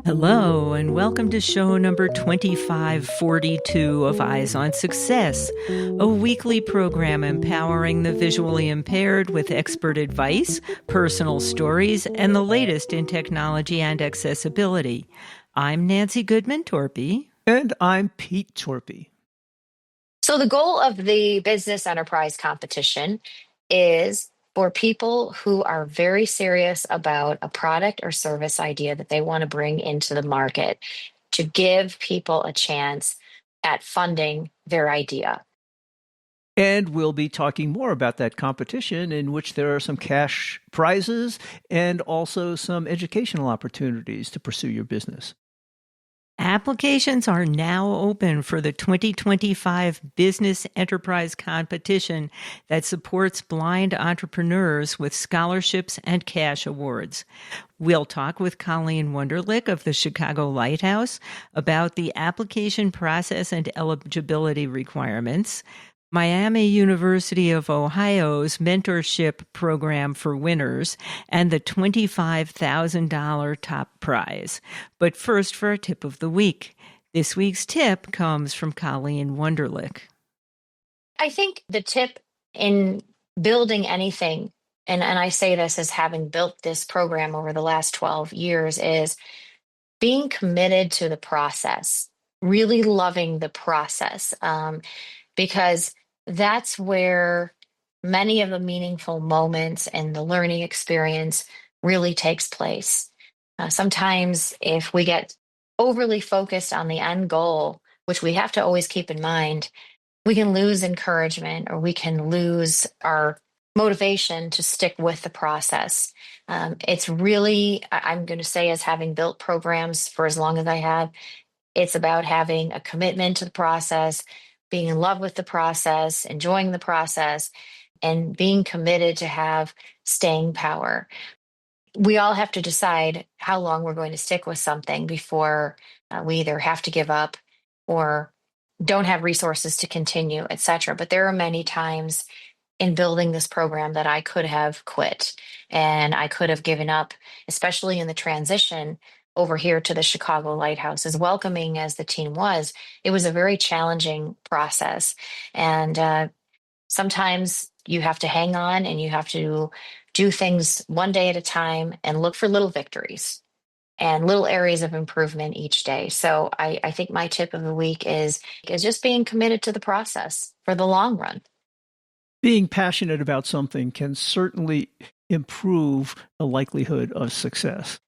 Hello, and welcome to show number 2542 of Eyes on Success, a weekly program empowering the visually impaired with expert advice, personal stories, and the latest in technology and accessibility. I'm Nancy Torpey. And I'm Pete Torpey. So the goal of the business enterprise competition is for people who are very serious about a product or service idea that they want to bring into the market to give people a chance at funding their idea. And we'll be talking more about that competition, in which there are some cash prizes and also some educational opportunities to pursue your business. Applications are now open for the 2025 Business Enterprise Competition that supports blind entrepreneurs with scholarships and cash awards. We'll talk with Colleen Wunderlich of the Chicago Lighthouse about the application process and eligibility requirements, Miami University of Ohio's mentorship program for winners, and the $25,000 top prize. But first, for a tip of the week. This week's tip comes from Colleen Wunderlich. I think the tip in building anything, and I say this as having built this program over the last 12 years, is being committed to the process, really loving the process, because that's where many of the meaningful moments and the learning experience really takes place. Sometimes if we get overly focused on the end goal, which we have to always keep in mind, we can lose encouragement or we can lose our motivation to stick with the process. It's really, I'm going to say, as having built programs for as long as I have, it's about having a commitment to the process, being in love with the process, enjoying the process, and being committed to have staying power. We all have to decide how long we're going to stick with something before we either have to give up or don't have resources to continue, etc. But there are many times in building this program that I could have quit and I could have given up, especially in the transition over here to the Chicago Lighthouse. As welcoming as the team was, it was a very challenging process. And sometimes you have to hang on and you have to do things one day at a time and look for little victories and little areas of improvement each day. So I think my tip of the week is just being committed to the process for the long run. Being passionate about something can certainly improve the likelihood of success.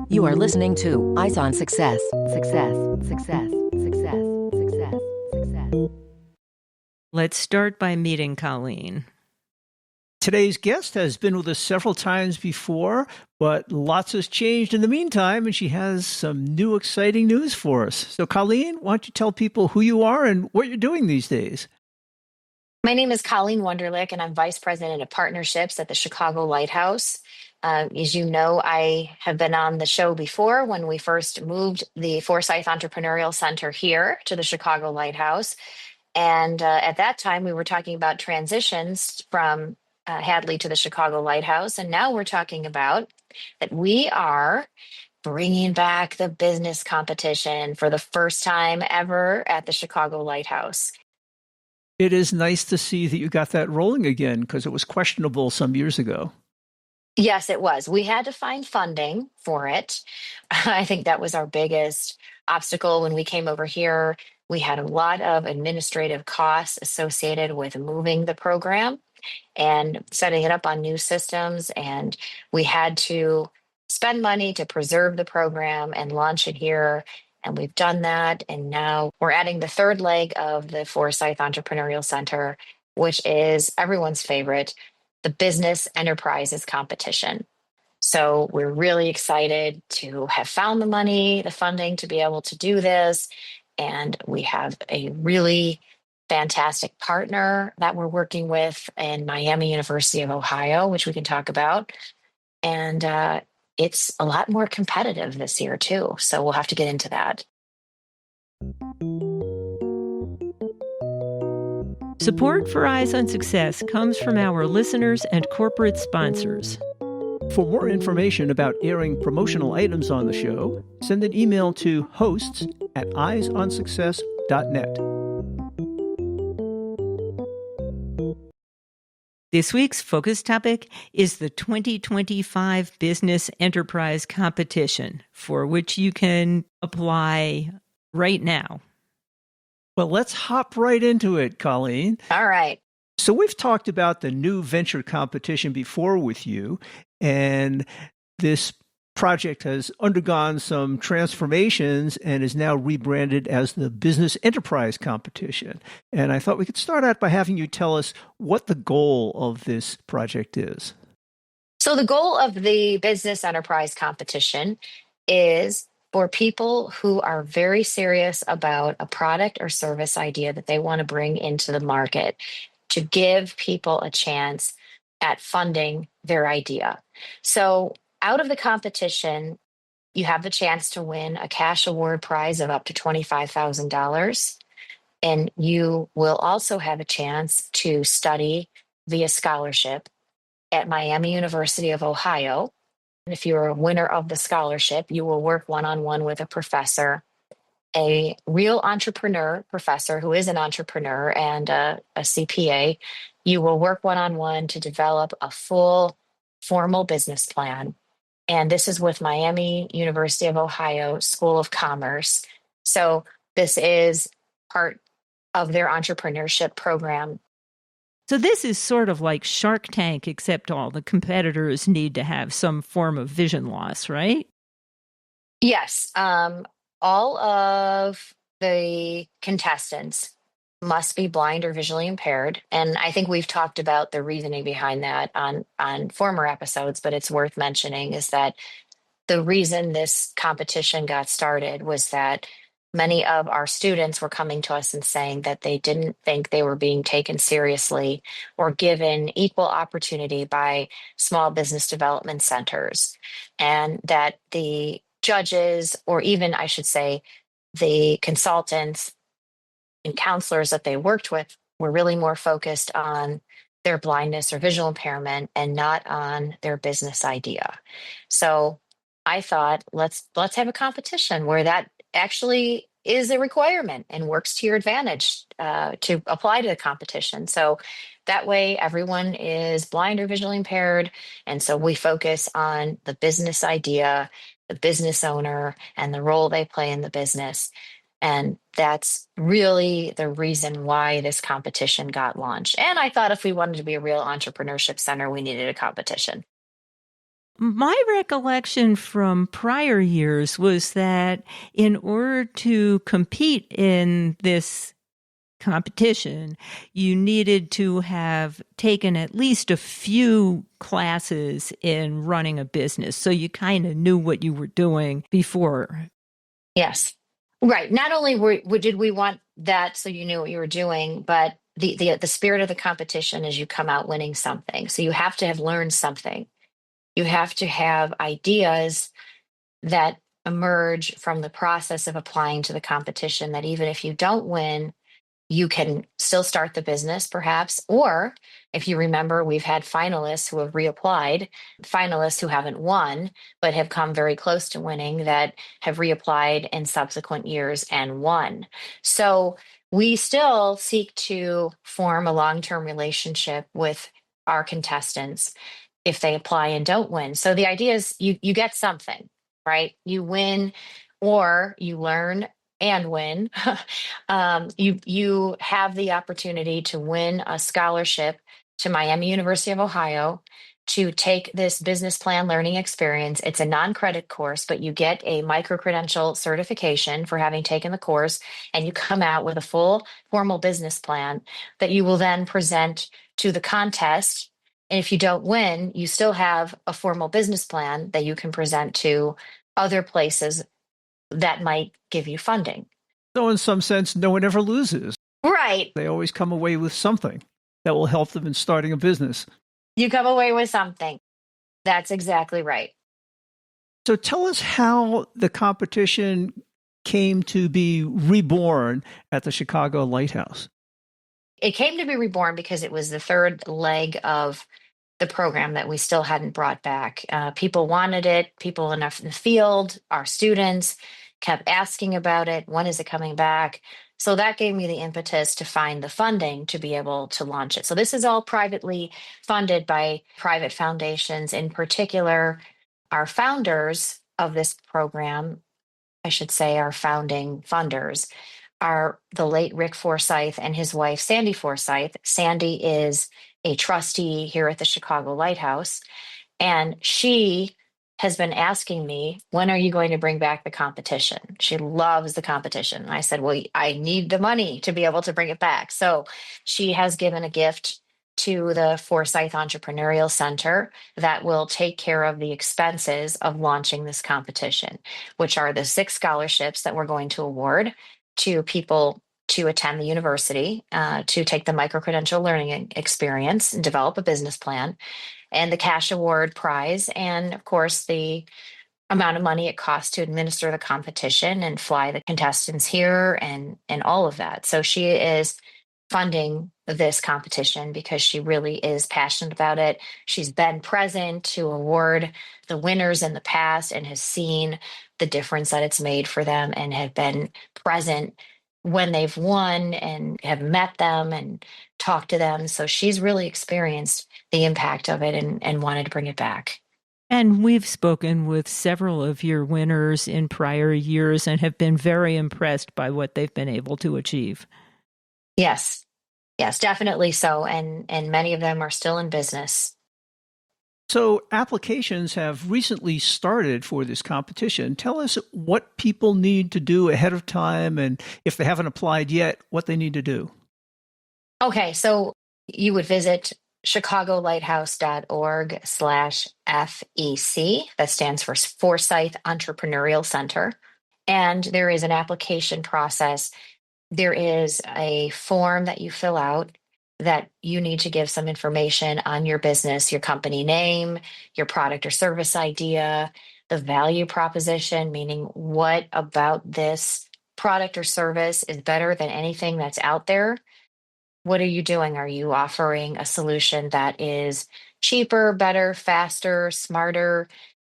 You are listening to Eyes on Success. Success, success, success, success, success. Let's start by meeting Colleen. Today's guest has been with us several times before, but lots has changed in the meantime, and she has some new exciting news for us. So, Colleen, why don't you tell people who you are and what you're doing these days? My name is Colleen Wunderlich, and I'm Vice President of Partnerships at the Chicago Lighthouse. As you know, I have been on the show before when we first moved the Forsyth Entrepreneurial Center here to the Chicago Lighthouse. And at that time, we were talking about transitions from Hadley to the Chicago Lighthouse. And now we're talking about that we are bringing back the business competition for the first time ever at the Chicago Lighthouse. It is nice to see that you got that rolling again, because it was questionable some years ago. Yes, it was. We had to find funding for it. I think that was our biggest obstacle when we came over here. We had a lot of administrative costs associated with moving the program and setting it up on new systems. And we had to spend money to preserve the program and launch it here. And we've done that. And now we're adding the third leg of the Forsyth Entrepreneurial Center, which is everyone's favorite, the Business Enterprises Competition. So we're really excited to have found the money, the funding to be able to do this. And we have a really fantastic partner that we're working with in Miami University of Ohio, which we can talk about. And it's a lot more competitive this year, too. So we'll have to get into that. Support for Eyes on Success comes from our listeners and corporate sponsors. For more information about airing promotional items on the show, send an email to hosts@eyesonsuccess.net. This week's focus topic is the 2025 Business Enterprise Competition, for which you can apply right now. Well, let's hop right into it, Colleen. All right. So we've talked about the new venture competition before with you, and this project has undergone some transformations and is now rebranded as the Business Enterprise Competition. And I thought we could start out by having you tell us what the goal of this project is. So the goal of the Business Enterprise Competition is for people who are very serious about a product or service idea that they want to bring into the market, to give people a chance at funding their idea. So out of the competition, you have the chance to win a cash award prize of up to $25,000. And you will also have a chance to study via scholarship at Miami University of Ohio. And if you're a winner of the scholarship, you will work one-on-one with a professor, a real entrepreneur professor who is an entrepreneur and a CPA. You will work one-on-one to develop a full formal business plan. And this is with Miami University of Ohio School of Commerce. So this is part of their entrepreneurship program. So this is sort of like Shark Tank, except all the competitors need to have some form of vision loss, right? Yes. All of the contestants must be blind or visually impaired. And I think we've talked about the reasoning behind that on former episodes, but it's worth mentioning is that the reason this competition got started was that many of our students were coming to us and saying that they didn't think they were being taken seriously or given equal opportunity by small business development centers, and that the judges, or even I should say, the consultants and counselors that they worked with were really more focused on their blindness or visual impairment and not on their business idea. So I thought, let's have a competition where that actually is a requirement and works to your advantage to apply to the competition. So that way everyone is blind or visually impaired. And so we focus on the business idea, the business owner, and the role they play in the business. And that's really the reason why this competition got launched. And I thought if we wanted to be a real entrepreneurship center, we needed a competition. My recollection from prior years was that in order to compete in this competition, you needed to have taken at least a few classes in running a business. So you kind of knew what you were doing before. Yes. Right. Not only did we want that so you knew what you were doing, but the spirit of the competition is you come out winning something. So you have to have learned something. You have to have ideas that emerge from the process of applying to the competition, that even if you don't win, you can still start the business perhaps. Or if you remember, we've had finalists who have reapplied, finalists who haven't won, but have come very close to winning, that have reapplied in subsequent years and won. So we still seek to form a long-term relationship with our contestants if they apply and don't win. So the idea is you get something, right? You win or you learn and win. You have the opportunity to win a scholarship to Miami University of Ohio to take this business plan learning experience. It's a non-credit course, but you get a micro-credential certification for having taken the course, and you come out with a full formal business plan that you will then present to the contest. And if you don't win, you still have a formal business plan that you can present to other places that might give you funding. So in some sense, no one ever loses. Right. They always come away with something that will help them in starting a business. You come away with something. That's exactly right. So tell us how the competition came to be reborn at the Chicago Lighthouse. It came to be reborn because it was the third leg of the program that we still hadn't brought back. People wanted it. People in the field, our students, kept asking about it. When is it coming back? So that gave me the impetus to find the funding to be able to launch it. So this is all privately funded by private foundations. In particular, our founders of this program, I should say our founding funders, are the late Rick Forsyth and his wife, Sandy Forsyth. Sandy is a trustee here at the Chicago Lighthouse. And she has been asking me, when are you going to bring back the competition? She loves the competition. And I said, well, I need the money to be able to bring it back. So she has given a gift to the Forsyth Entrepreneurial Center that will take care of the expenses of launching this competition, which are the 6 scholarships that we're going to award to people to attend the university, to take the micro-credential learning experience and develop a business plan, and the cash award prize, and of course the amount of money it costs to administer the competition and fly the contestants here and all of that. So she is funding this competition because she really is passionate about it. She's been present to award the winners in the past and has seen the difference that it's made for them, and have been present when they've won and have met them and talked to them. So she's really experienced the impact of it and wanted to bring it back. And we've spoken with several of your winners in prior years and have been very impressed by what they've been able to achieve. Yes, yes, definitely so. And many of them are still in business. So applications have recently started for this competition. Tell us what people need to do ahead of time, and if they haven't applied yet, what they need to do. Okay, so you would visit chicagolighthouse.org/FEC. That stands for Forsyth Entrepreneurial Center. And there is an application process. There is a form that you fill out that you need to give some information on your business, your company name, your product or service idea, the value proposition, meaning what about this product or service is better than anything that's out there. What are you doing? Are you offering a solution that is cheaper, better, faster, smarter?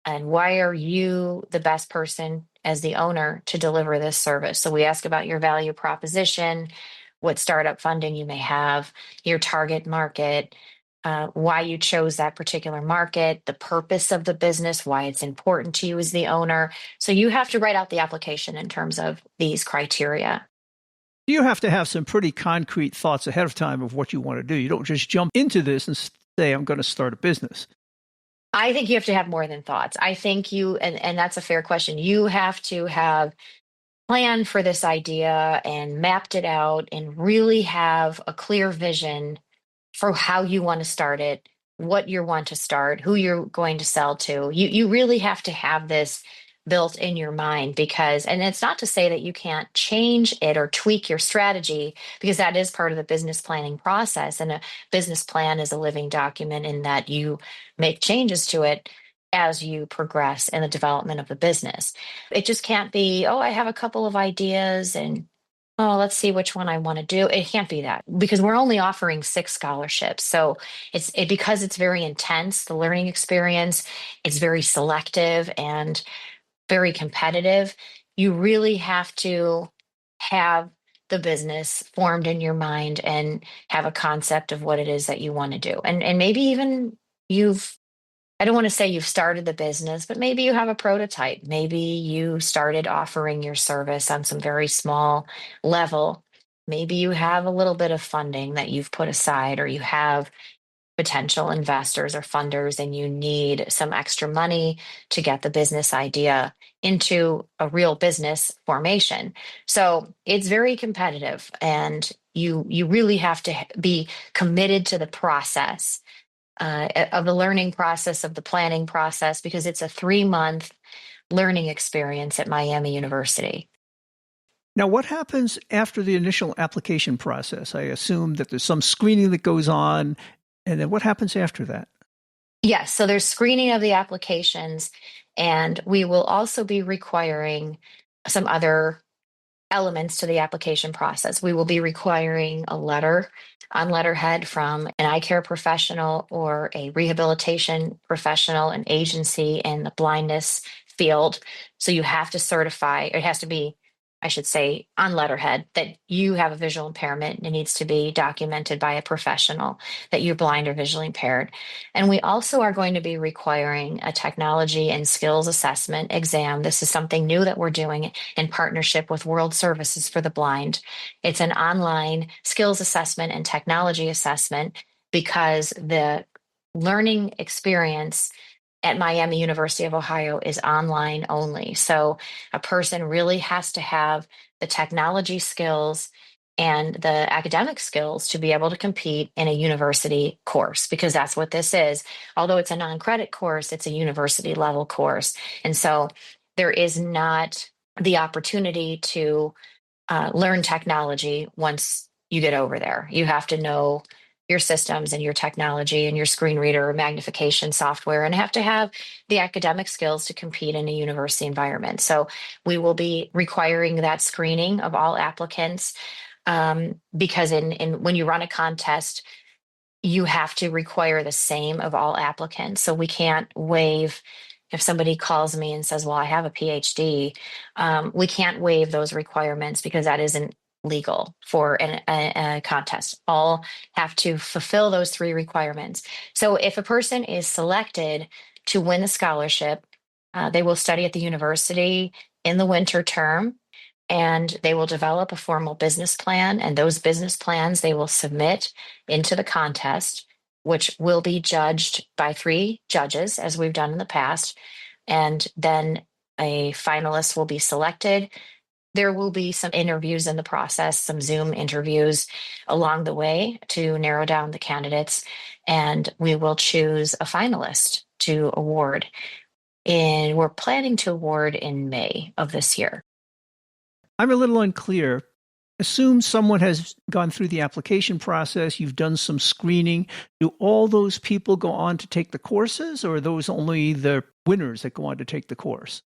And why are you the best person as the owner to deliver this service? So we ask about your value proposition, what startup funding you may have, your target market, why you chose that particular market, the purpose of the business, why it's important to you as the owner. So you have to write out the application in terms of these criteria. You have to have some pretty concrete thoughts ahead of time of what you want to do. You don't just jump into this and say, I'm going to start a business. I think you have to have more than thoughts. I think and that's a fair question. You have to have planned for this idea and mapped it out and really have a clear vision for how you want to start it, what you want to start, who you're going to sell to. You really have to have this built in your mind, because, and it's not to say that you can't change it or tweak your strategy, because that is part of the business planning process. And a business plan is a living document in that you make changes to it as you progress in the development of the business. It just can't be, oh, I have a couple of ideas and oh, let's see which one I want to do. It can't be that, because we're only offering 6 scholarships. So because it's very intense, the learning experience, it's very selective and very competitive. You really have to have the business formed in your mind and have a concept of what it is that you want to do. And maybe even I don't want to say you've started the business, but maybe you have a prototype. Maybe you started offering your service on some very small level. Maybe you have a little bit of funding that you've put aside, or you have potential investors or funders and you need some extra money to get the business idea into a real business formation. So it's very competitive, and you really have to be committed to the process of the learning process, of the planning process, because it's a 3-month learning experience at Miami University. Now, what happens after the initial application process? I assume that there's some screening that goes on, and then what happens after that? Yes, so there's screening of the applications, and we will also be requiring some other elements to the application process. We will be requiring a letter on letterhead from an eye care professional or a rehabilitation professional, an agency in the blindness field. So you have to certify, it has to be, I should say, on letterhead that you have a visual impairment. It needs to be documented by a professional that you're blind or visually impaired. And we also are going to be requiring a technology and skills assessment exam. This is something new that we're doing in partnership with World Services for the Blind. It's an online skills assessment and technology assessment because the learning experience at Miami University of Ohio is online only. So a person really has to have the technology skills and the academic skills to be able to compete in a university course, because that's what this is. Although it's a non-credit course, it's a university level course. And so there is not the opportunity to learn technology once you get over there. You have to know your systems and your technology and your screen reader or magnification software, and have to have the academic skills to compete in a university environment. So we will be requiring that screening of all applicants, because in when you run a contest, you have to require the same of all applicants. So we can't waive. If somebody calls me and says, well, I have a PhD, we can't waive those requirements because that isn't legal for a contest. All have to fulfill those three requirements. So if a person is selected to win the scholarship, they will study at the university in the winter term, and they will develop a formal business plan. And those business plans they will submit into the contest, which will be judged by 3 judges, as we've done in the past. And then a finalist will be selected. There will be some interviews in the process, some Zoom interviews along the way to narrow down the candidates. And we will choose a finalist to award. And we're planning to award in May of this year. I'm a little unclear. Assume someone has gone through the application process, you've done some screening. Do all those people go on to take the courses, or are those only the winners that go on to take the course?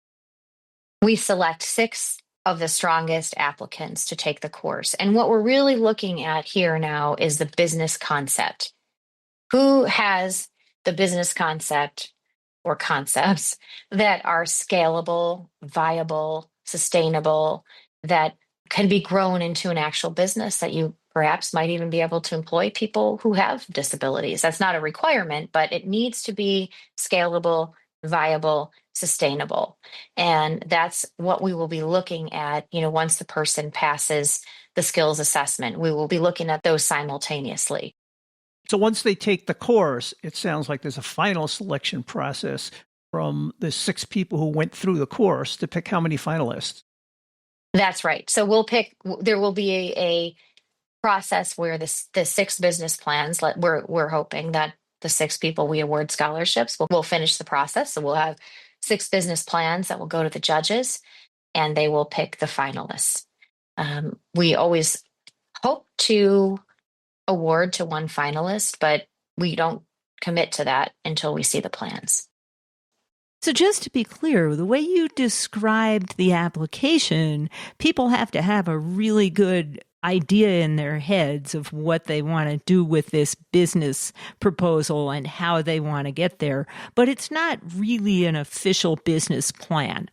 We select 6 of the strongest applicants to take the course. And what we're really looking at here now is the business concept. Who has the business concept or concepts that are scalable, viable, sustainable, that can be grown into an actual business that you perhaps might even be able to employ people who have disabilities? That's not a requirement, but it needs to be scalable, viable, sustainable. And that's what we will be looking at, once the person passes the skills assessment. We will be looking at those simultaneously. So once they take the course, it sounds like there's a final selection process from the 6 people who went through the course to pick how many finalists. That's right. So there will be a process where the 6 business plans, we're hoping that the 6 people we award scholarships will finish the process. So we'll have 6 business plans that will go to the judges, and they will pick the finalists. We always hope to award to one finalist, but we don't commit to that until we see the plans. So just to be clear, the way you described the application, people have to have a really good idea in their heads of what they want to do with this business proposal and how they want to get there. But it's not really an official business plan.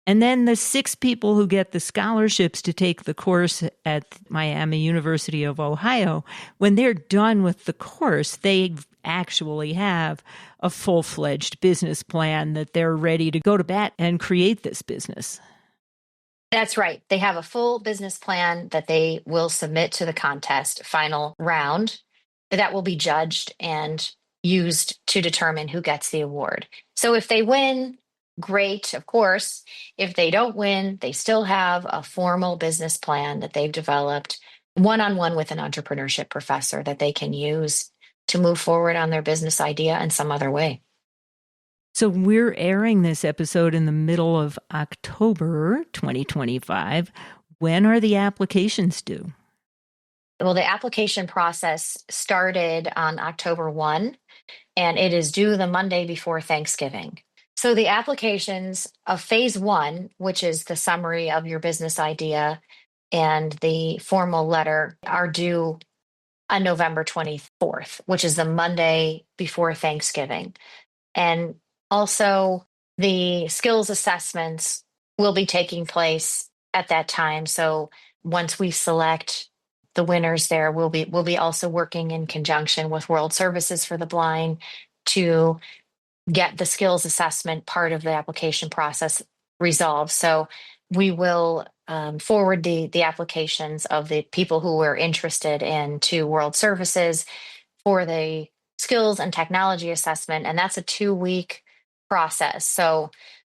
And then the 6 people who get the scholarships to take the course at Miami University of Ohio, when they're done with the course, they actually have a full-fledged business plan that they're ready to go to bat and create this business. That's right. They have a full business plan that they will submit to the contest final round that will be judged and used to determine who gets the award. So if they win, great, of course. If they don't win, they still have a formal business plan that they've developed one-on-one with an entrepreneurship professor that they can use to move forward on their business idea in some other way. So we're airing this episode in the middle of October 2025. When are the applications due? Well, the application process started on October 1, and it is due the Monday before Thanksgiving. So the applications of phase 1, which is the summary of your business idea and the formal letter, are due on November 24th, which is the Monday before Thanksgiving. And also, the skills assessments will be taking place at that time. So once we select the winners there, we'll be also working in conjunction with World Services for the Blind to get the skills assessment part of the application process resolved. So we will forward the applications of the people who were interested in to World Services for the skills and technology assessment, and that's a 2-week process. So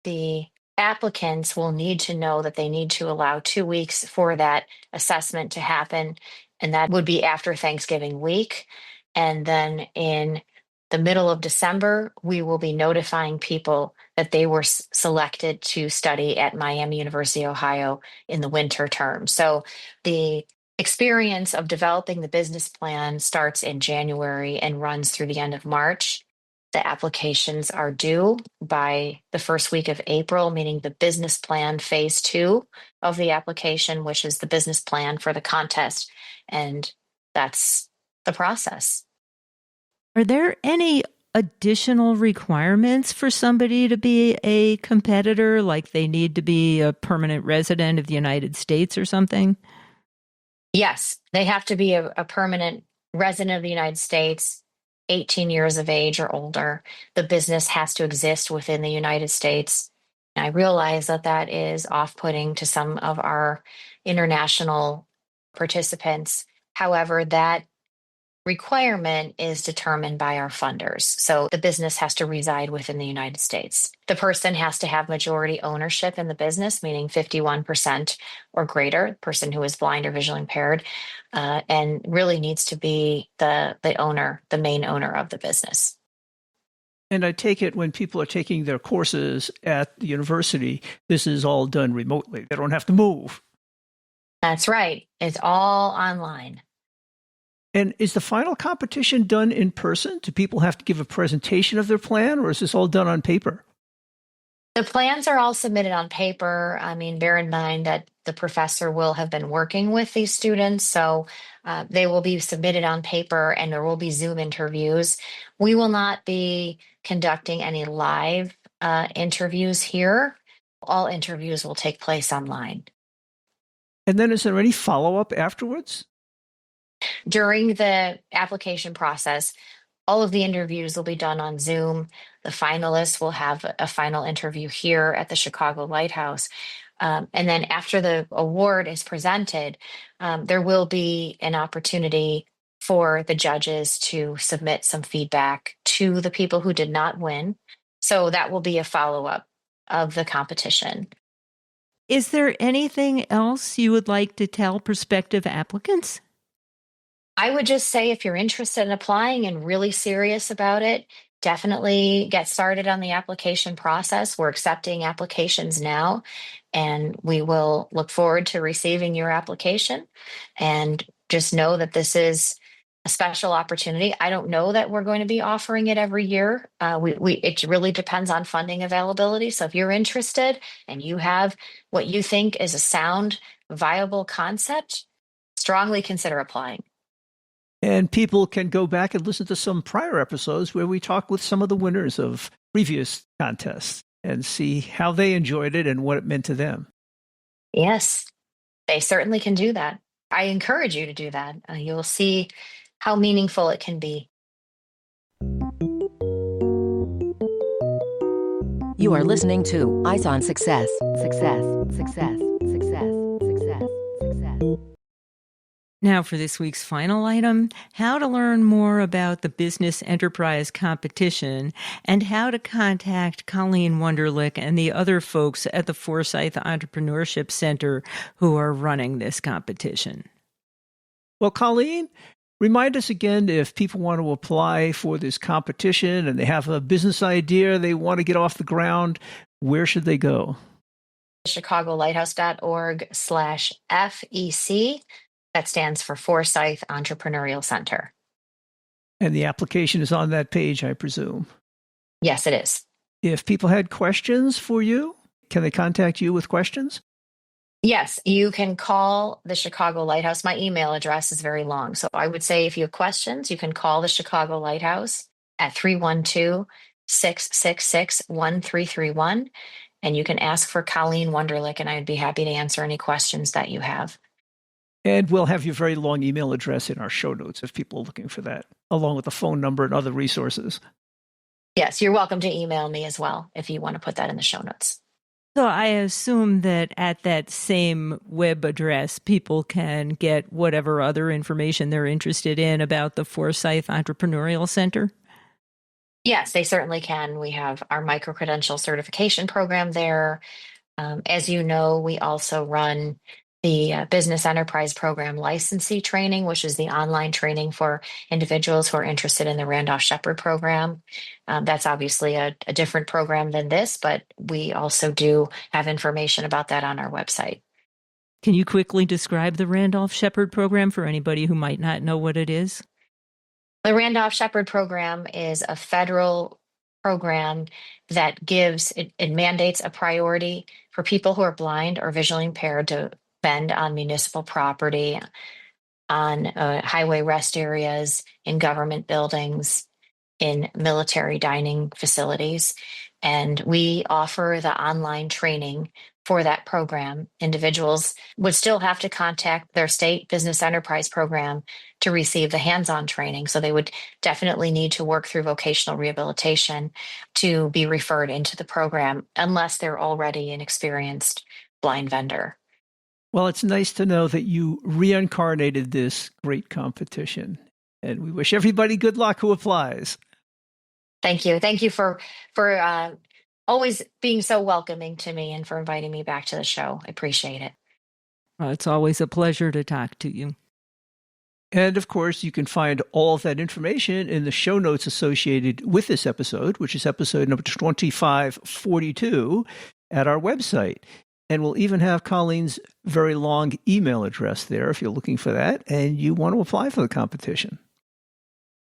the applicants will need to know that they need to allow 2 weeks for that assessment to happen, and that would be after Thanksgiving week. And then in the middle of December, we will be notifying people that they were selected to study at Miami University, Ohio in the winter term. So the experience of developing the business plan starts in January and runs through the end of March. The applications are due by the first week of April, meaning the business plan phase 2 of the application, which is the business plan for the contest. And that's the process. Are there any additional requirements for somebody to be a competitor, like they need to be a permanent resident of the United States or something? Yes, they have to be a permanent resident of the United States, 18 years of age or older. The business has to exist within the United States. And I realize that that is off-putting to some of our international participants. However, that requirement is determined by our funders. So the business has to reside within the United States. The person has to have majority ownership in the business, meaning 51% or greater, person who is blind or visually impaired, and really needs to be the owner, the main owner of the business. And I take it when people are taking their courses at the university, this is all done remotely. They don't have to move. That's right. It's all online. And is the final competition done in person? Do people have to give a presentation of their plan, or is this all done on paper? The plans are all submitted on paper. I mean, bear in mind that the professor will have been working with these students, so they will be submitted on paper and there will be Zoom interviews. We will not be conducting any live interviews here. All interviews will take place online. And then is there any follow-up afterwards? During the application process, all of the interviews will be done on Zoom. The finalists will have a final interview here at the Chicago Lighthouse. And then after the award is presented, there will be an opportunity for the judges to submit some feedback to the people who did not win. So that will be a follow-up of the competition. Is there anything else you would like to tell prospective applicants? I would just say if you're interested in applying and really serious about it, definitely get started on the application process. We're accepting applications now, and we will look forward to receiving your application. And just know that this is a special opportunity. I don't know that we're going to be offering it every year. It really depends on funding availability. So if you're interested and you have what you think is a sound, viable concept, strongly consider applying. And people can go back and listen to some prior episodes where we talk with some of the winners of previous contests and see how they enjoyed it and what it meant to them. Yes, they certainly can do that. I encourage you to do that. You will see how meaningful it can be. You are listening to Eyes on Success. Success, success, success, success, success. Now for this week's final item, how to learn more about the Business Enterprise Competition and how to contact Colleen Wunderlich and the other folks at the Forsyth Entrepreneurship Center who are running this competition. Well, Colleen, remind us again, if people want to apply for this competition and they have a business idea they want to get off the ground, where should they go? ChicagoLighthouse.org/FEC. That stands for Forsyth Entrepreneurial Center. And the application is on that page, I presume. Yes, it is. If people had questions for you, can they contact you with questions? Yes, you can call the Chicago Lighthouse. My email address is very long. So I would say if you have questions, you can call the Chicago Lighthouse at 312-666-1331. And you can ask for Colleen Wunderlich, and I'd be happy to answer any questions that you have. And we'll have your very long email address in our show notes if people are looking for that, along with the phone number and other resources. Yes, you're welcome to email me as well if you want to put that in the show notes. So I assume that at that same web address, people can get whatever other information they're interested in about the Forsyth Entrepreneurial Center? Yes, they certainly can. We have our micro-credential certification program there. As you know, we also run the Business Enterprise Program licensee training, which is the online training for individuals who are interested in the Randolph-Shepard program. That's obviously a different program than this, but we also do have information about that on our website. Can you quickly describe the Randolph-Shepard program for anybody who might not know what it is? The Randolph-Shepard program is a federal program that it mandates a priority for people who are blind or visually impaired to vend on municipal property, on highway rest areas, in government buildings, in military dining facilities. And we offer the online training for that program. Individuals would still have to contact their state business enterprise program to receive the hands-on training. So they would definitely need to work through vocational rehabilitation to be referred into the program unless they're already an experienced blind vendor. Well, it's nice to know that you reincarnated this great competition. And we wish everybody good luck who applies. Thank you. Thank you for always being so welcoming to me and for inviting me back to the show. I appreciate it. It's always a pleasure to talk to you. And of course, you can find all of that information in the show notes associated with this episode, which is episode number 2542 at our website. And we'll even have Colleen's very long email address there if you're looking for that and you want to apply for the competition.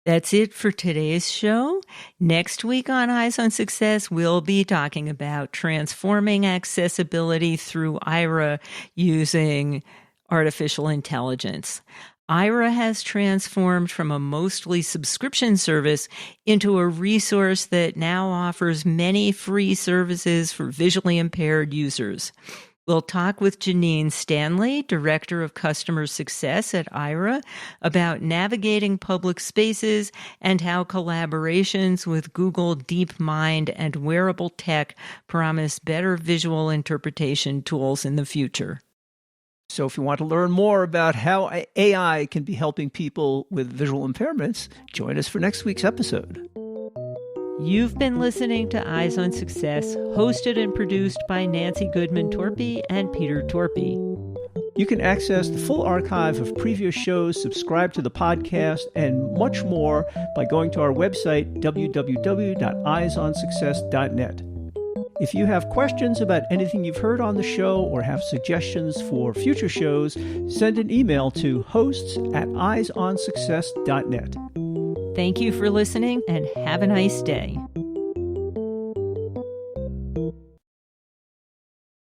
That's it for today's show. Next week on Eyes on Success, we'll be talking about transforming accessibility through Aira using artificial intelligence. Aira has transformed from a mostly subscription service into a resource that now offers many free services for visually impaired users. We'll talk with Janine Stanley, Director of Customer Success at Aira, about navigating public spaces and how collaborations with Google DeepMind and wearable tech promise better visual interpretation tools in the future. So if you want to learn more about how AI can be helping people with visual impairments, join us for next week's episode. You've been listening to Eyes on Success, hosted and produced by Nancy Goodman Torpey and Peter Torpey. You can access the full archive of previous shows, subscribe to the podcast, and much more by going to our website, www.eyesonsuccess.net. If you have questions about anything you've heard on the show or have suggestions for future shows, send an email to hosts@eyesonsuccess.net. Thank you for listening and have a nice day.